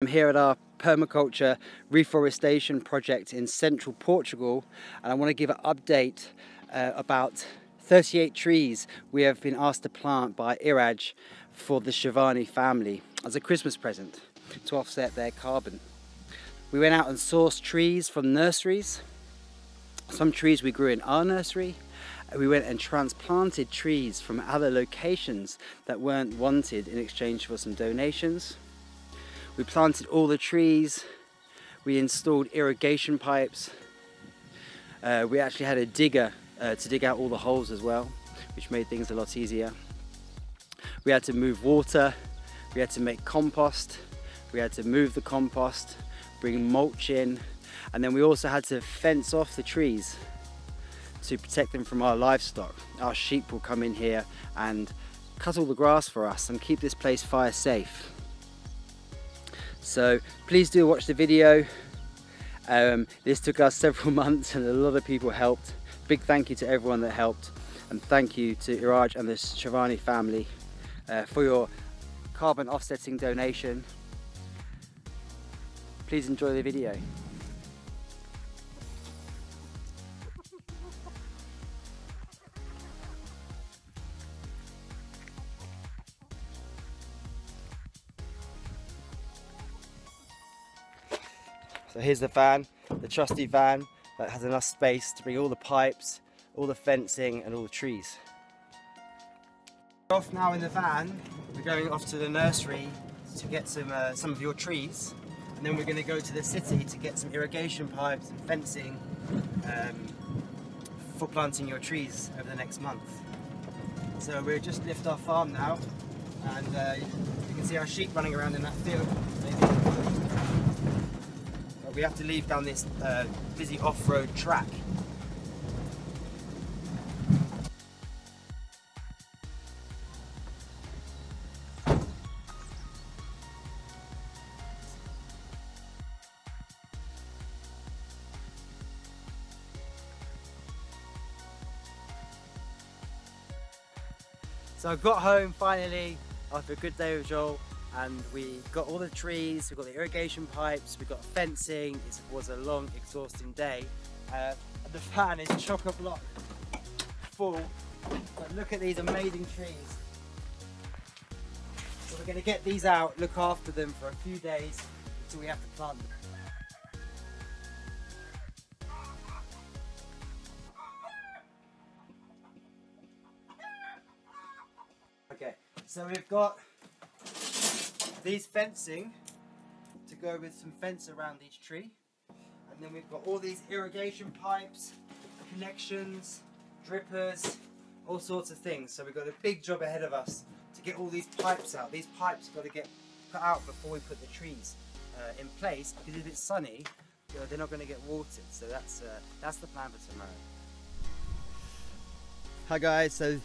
here at our permaculture reforestation project in central Portugal, and I want to give an update about 38 trees we have been asked to plant by Irrigation for the Shirvani family as a Christmas present to offset their carbon. We went out and sourced trees from nurseries. Some trees we grew in our nursery. We went and transplanted trees from other locations that weren't wanted in exchange for some donations. We planted all the trees. We installed irrigation pipes. We actually had a digger to dig out all the holes as well, which made things a lot easier. We had to move water. We had to make compost. We had to move the compost, bring mulch in, and then we also had to fence off the trees to protect them from our livestock. Our sheep will come in here and cut all the grass for us and keep this place fire safe. So please do watch the video. This took us several months and a lot of people helped. Big thank you to everyone that helped, and thank you to Iraj and the Shirvani family for your carbon offsetting donation. Please enjoy the video. So here's the van, the trusty van that has enough space to bring all the pipes, all the fencing and all the trees. We're off now in the van. We're going off to the nursery to get some of your trees, and then we're going to go to the city to get some irrigation pipes and fencing for planting your trees over the next month. So we've just left our farm now, and you can see our sheep running around in that field. We have to leave down this busy off-road track. So I got home finally after a good day with Joel, and we got all the trees, we got the irrigation pipes, we got fencing. It was a long, exhausting day. And the fan is chock-a-block full. But look at these amazing trees. So we're going to get these out, look after them for a few days until we have to plant them. Okay, so we've got these fencing to go with some fence around each tree, and then we've got all these irrigation pipes, connections, drippers, all sorts of things. So we've got a big job ahead of us to get all these pipes out. These pipes have got to get put out before we put the trees in place, because if it's sunny, they're not going to get watered. So that's the plan for tomorrow. Hi guys, so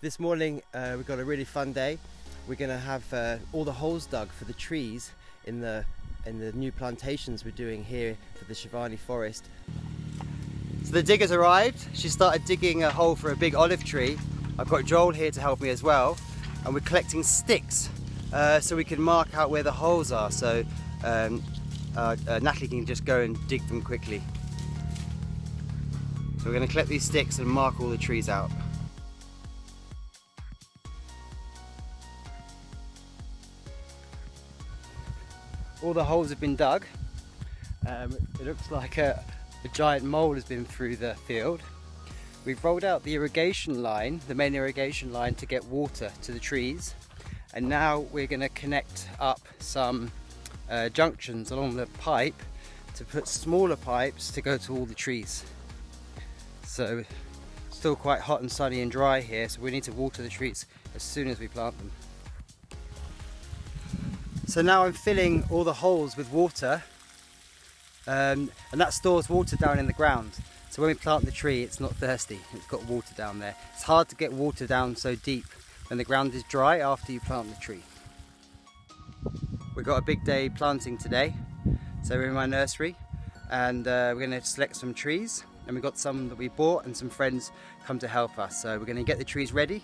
this morning we've got a really fun day. We're going to have all the holes dug for the trees in the new plantations we're doing here for the Shirvani forest. So the digger's arrived. She started digging a hole for a big olive tree. I've got Joel here to help me as well, and we're collecting sticks so we can mark out where the holes are, so Natalie can just go and dig them quickly. So we're going to collect these sticks and mark all the trees out. All the holes have been dug. It looks like a giant mole has been through the field. We've rolled out the irrigation line, the main irrigation line, to get water to the trees. And now we're going to connect up some junctions along the pipe to put smaller pipes to go to all the trees. So still quite hot and sunny and dry here, so we need to water the trees as soon as we plant them. So now I'm filling all the holes with water, and that stores water down in the ground. So when we plant the tree, it's not thirsty, it's got water down there. It's hard to get water down so deep when the ground is dry after you plant the tree. We've got a big day planting today. So we're in my nursery, and we're going to select some trees, and we've got some that we bought and some friends come to help us. So we're going to get the trees ready,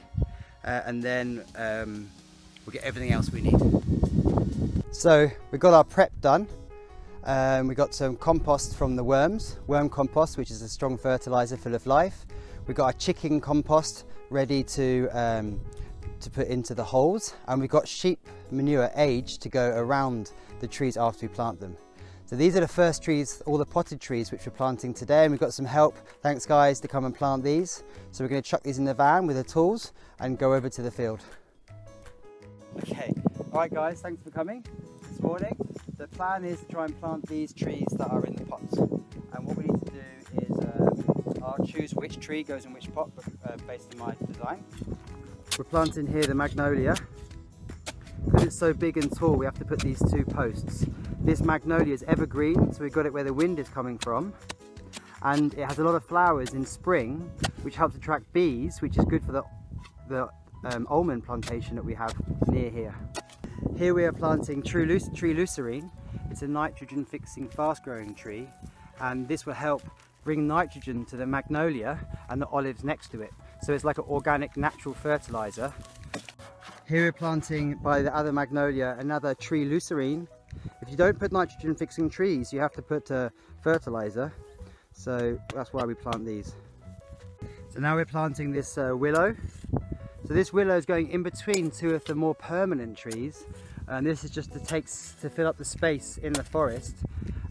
and then we'll get everything else we need. So we got our prep done. We got some compost from the worm compost, which is a strong fertilizer full of life. We got our chicken compost ready to put into the holes, and we've got sheep manure aged to go around the trees after we plant them. So these are the first trees, all the potted trees which we're planting today, and we've got some help, thanks guys, to come and plant these. So we're going to chuck these in the van with the tools and go over to the field. Okay, alright guys, thanks for coming this morning. The plan is to try and plant these trees that are in the pots, and what we need to do is I'll choose which tree goes in which pot based on my design. We're planting here the magnolia. Because it's so big and tall, we have to put these two posts. This magnolia is evergreen, so we've got it where the wind is coming from, and it has a lot of flowers in spring which helps attract bees, which is good for the almond plantation that we have near here. Here we are planting tree lucerne. It's a nitrogen fixing fast growing tree, and this will help bring nitrogen to the magnolia and the olives next to it. So it's like an organic natural fertilizer. Here we're planting by the other magnolia another tree lucerne. If you don't put nitrogen fixing trees, you have to put fertilizer. So that's why we plant these. So now we're planting this willow. So this willow is going in between two of the more permanent trees, and this is just to fill up the space in the forest.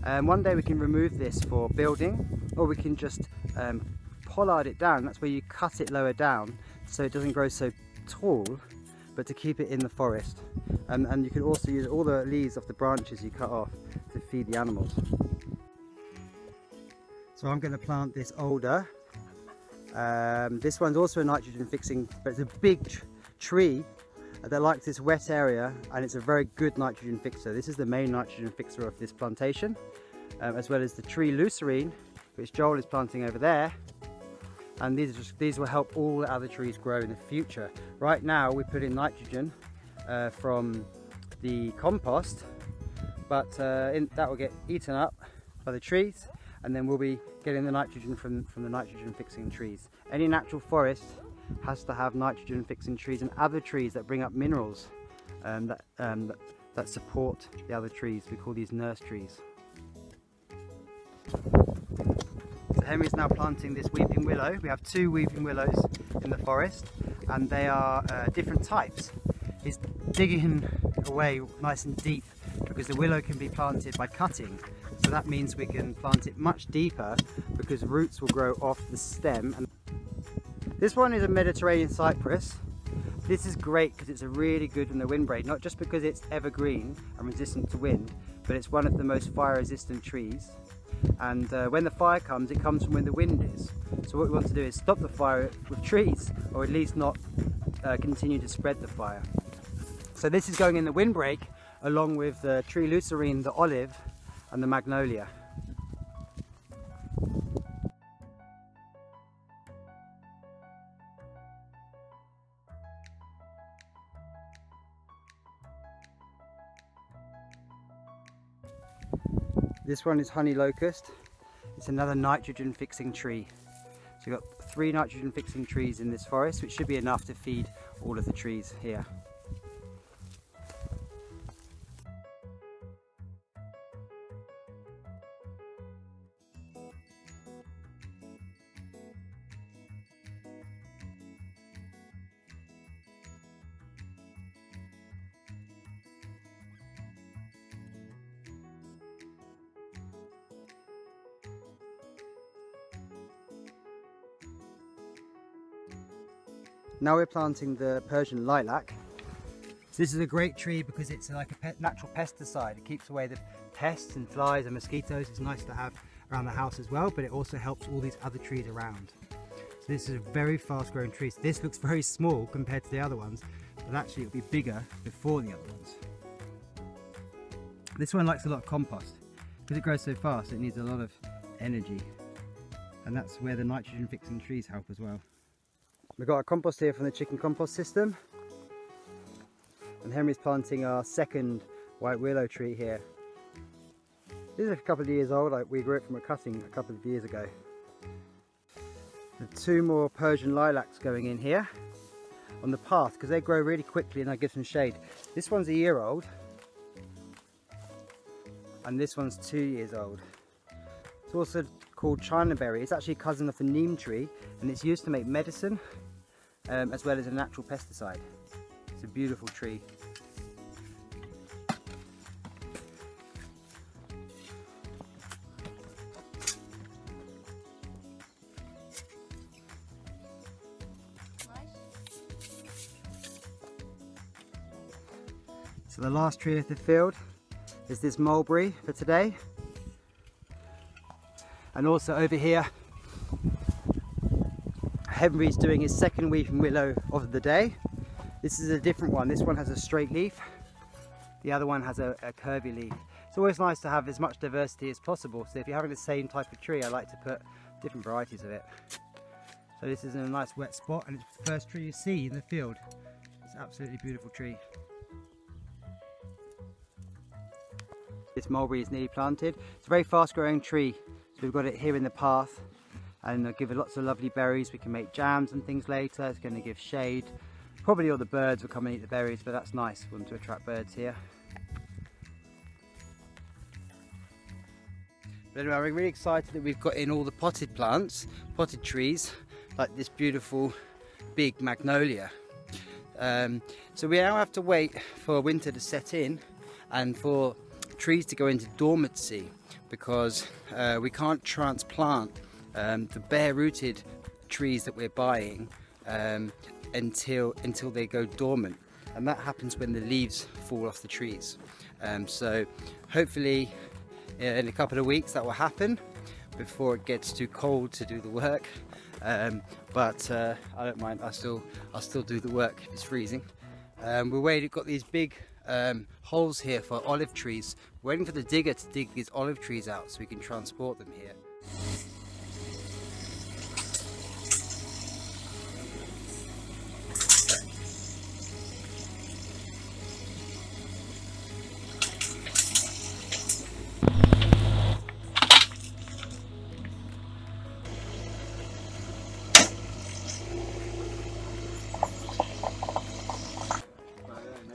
One day we can remove this for building, or we can just pollard it down. That's where you cut it lower down so it doesn't grow so tall, but to keep it in the forest. And you can also use all the leaves off the branches you cut off to feed the animals. So I'm going to plant this alder. This one's also a nitrogen fixing, but it's a big tree that likes this wet area, and it's a very good nitrogen fixer. This is the main nitrogen fixer of this plantation, as well as the tree lucerne, which Joel is planting over there. And these will help all the other trees grow in the future. Right now we put in nitrogen from the compost, but that will get eaten up by the trees, and then we'll be getting the nitrogen from the nitrogen fixing trees. Any natural forest has to have nitrogen fixing trees and other trees that bring up minerals that support the other trees. We call these nurse trees. So Henry's now planting this weeping willow. We have two weeping willows in the forest, and they are different types. He's digging away nice and deep because the willow can be planted by cutting. So that means we can plant it much deeper because roots will grow off the stem. And this one is a Mediterranean cypress. This is great because it's a really good in the windbreak, not just because it's evergreen and resistant to wind, but it's one of the most fire resistant trees. And when the fire comes, it comes from when the wind is. So what we want to do is stop the fire with trees, or at least not continue to spread the fire. So this is going in the windbreak along with the tree lucerne, the olive and the magnolia. This one is honey locust. It's another nitrogen fixing tree. So you've got 3 nitrogen fixing trees in this forest, which should be enough to feed all of the trees here. Now we're planting the Persian lilac. So this is a great tree because it's like a natural pesticide. It keeps away the pests and flies and mosquitoes. It's nice to have around the house as well, but it also helps all these other trees around. So this is a very fast growing tree. So this looks very small compared to the other ones, but actually it'll be bigger before the other ones. This one likes a lot of compost. Because it grows so fast, it needs a lot of energy. And that's where the nitrogen fixing trees help as well. We've got our compost here from the chicken compost system, and Henry's planting our second white willow tree here. This is a couple of years old. We grew it from a cutting a couple of years ago. The 2 more Persian lilacs going in here on the path because they grow really quickly and they give some shade. This one's a year old, and this one's 2 years old. It's also called Chinaberry. It's actually a cousin of the neem tree, and it's used to make medicine as well as a natural pesticide. It's a beautiful tree. So the last tree of the field is this mulberry for today. And also over here, Henry's doing his second weeping willow of the day. This is a different one. This one has a straight leaf. The other one has a curvy leaf. It's always nice to have as much diversity as possible. So if you're having the same type of tree, I like to put different varieties of it. So this is in a nice wet spot, and it's the first tree you see in the field. It's an absolutely beautiful tree. This mulberry is nearly planted. It's a very fast growing tree. So we've got it here in the path, and it'll give it lots of lovely berries. We can make jams and things later. It's going to give shade. Probably all the birds will come and eat the berries, but that's nice for them to attract birds here. But anyway, we're really excited that we've got in all the potted plants, potted trees, like this beautiful big magnolia. So we now have to wait for winter to set in and for trees to go into dormancy, because we can't transplant the bare-rooted trees that we're buying until they go dormant, and that happens when the leaves fall off the trees. So hopefully in a couple of weeks that will happen before it gets too cold to do the work. But I don't mind. I'll still do the work if it's freezing. We've got these big holes here for olive trees. We're waiting for the digger to dig these olive trees out so we can transport them here.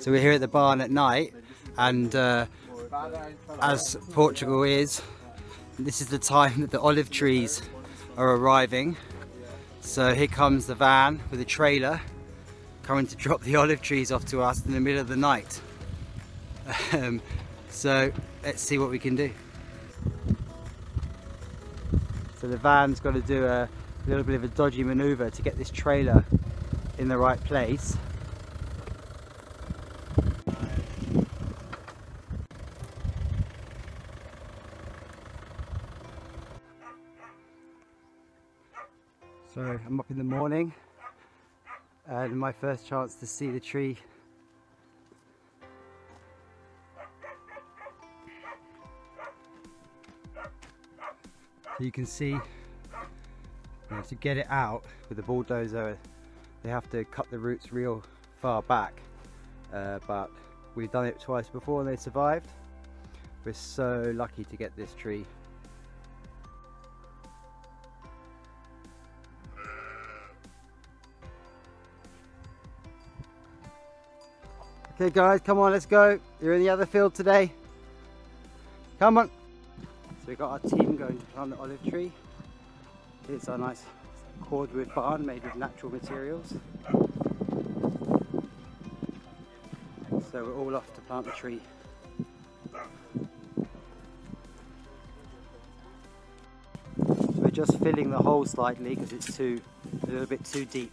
So we're here at the barn at night, and as Portugal is, this is the time that the olive trees are arriving. So here comes the van with a trailer coming to drop the olive trees off to us in the middle of the night. So let's see what we can do. So the van's got to do a little bit of a dodgy manoeuvre to get this trailer in the right place. So I'm up in the morning, and my first chance to see the tree. So you can see, to get it out with the bulldozer, they have to cut the roots real far back. But we've done it twice before and they survived. We're so lucky to get this tree. Okay guys, come on, let's go. You're in the other field today. Come on. So we've got our team going to plant the olive tree. It's our nice cordwood barn made with natural materials. So we're all off to plant the tree. So we're just filling the hole slightly because it's a little bit too deep.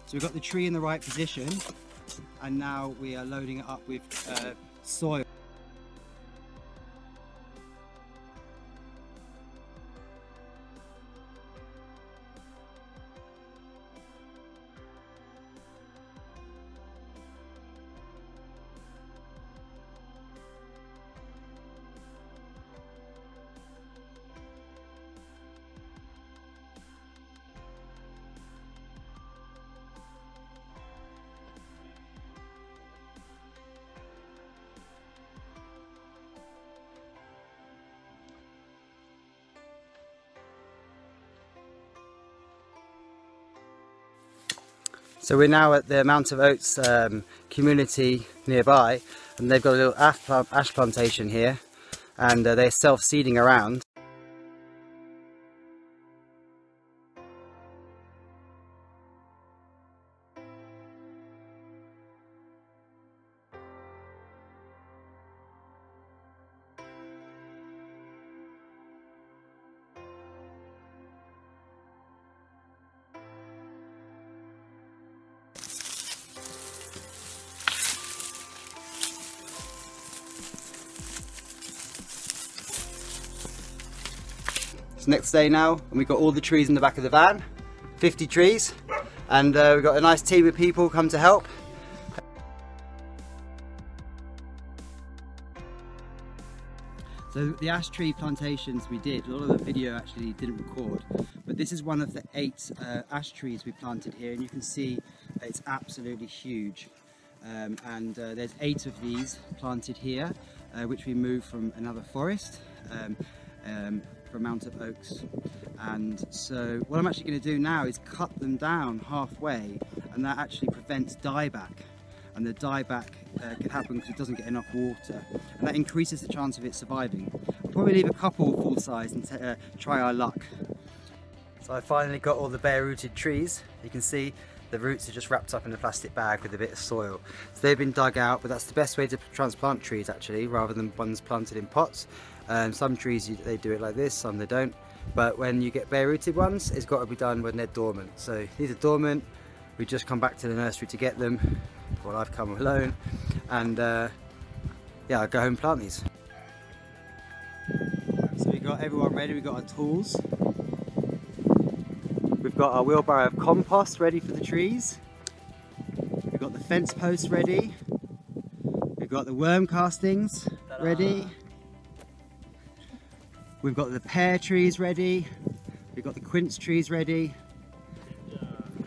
So we've got the tree in the right position, and now we are loading it up with soil. So we're now at the Mount of Oats community nearby, and they've got a little ash plantation here, and they're self-seeding around. Next day now, and we've got all the trees in the back of the van, 50 trees, and we've got a nice team of people come to help. So the ash tree plantations we did, a lot of the video actually didn't record, but this is one of the 8 ash trees we planted here, and you can see it's absolutely huge. There's 8 of these planted here, which we moved from another forest. For Mount of Oaks, and so what I'm actually going to do now is cut them down halfway, and that actually prevents dieback, and the dieback can happen because it doesn't get enough water, and that increases the chance of it surviving. I'll probably leave a couple full size and try our luck. So I finally got all the bare rooted trees. You can see the roots are just wrapped up in a plastic bag with a bit of soil. So they've been dug out, but that's the best way to transplant trees actually, rather than ones planted in pots. Some trees they do it like this, some they don't. But when you get bare rooted ones, it's got to be done when they're dormant. So these are dormant. We just come back to the nursery to get them. Well, I've come alone, and yeah, I'll go home and plant these. So we got everyone ready. We've got our tools. We've got our wheelbarrow of compost ready for the trees. We've got the fence posts ready. We've got the worm castings ready. We've got the pear trees ready. We've got the quince trees ready.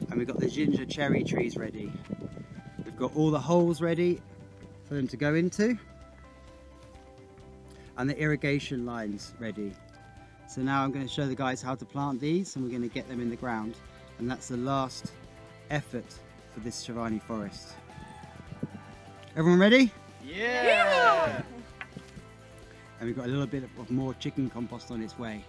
And we've got the ginger cherry trees ready. We've got all the holes ready for them to go into. And the irrigation lines ready. So now I'm going to show the guys how to plant these, and we're going to get them in the ground. And that's the last effort for this Shirvani forest. Everyone ready? Yeah! And we've got a little bit of more chicken compost on its way.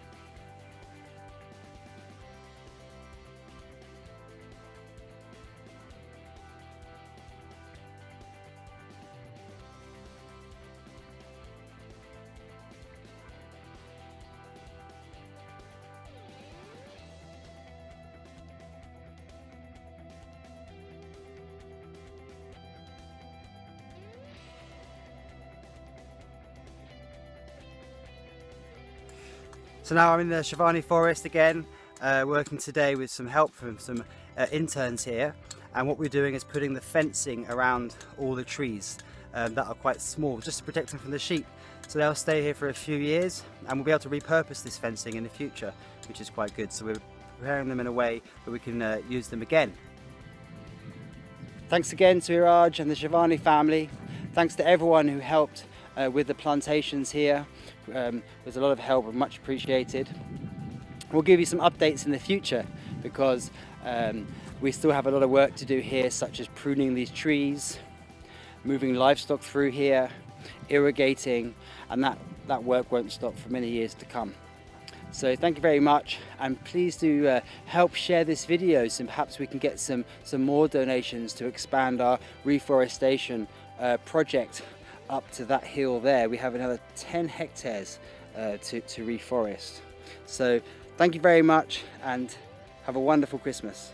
So now I'm in the Shirvani forest again, working today with some help from some interns here, and what we're doing is putting the fencing around all the trees that are quite small, just to protect them from the sheep. So they'll stay here for a few years, and we'll be able to repurpose this fencing in the future, which is quite good. So we're preparing them in a way that we can use them again. Thanks again to Irrigation and the Shirvani family. Thanks to everyone who helped with the plantations here. There's a lot of help, much appreciated. We'll give you some updates in the future, because we still have a lot of work to do here, such as pruning these trees, moving livestock through here, irrigating, and that work won't stop for many years to come. So thank you very much, and please do help share this video, so perhaps we can get some more donations to expand our reforestation project up to that hill there. We have another 10 hectares to reforest. So thank you very much, and have a wonderful Christmas.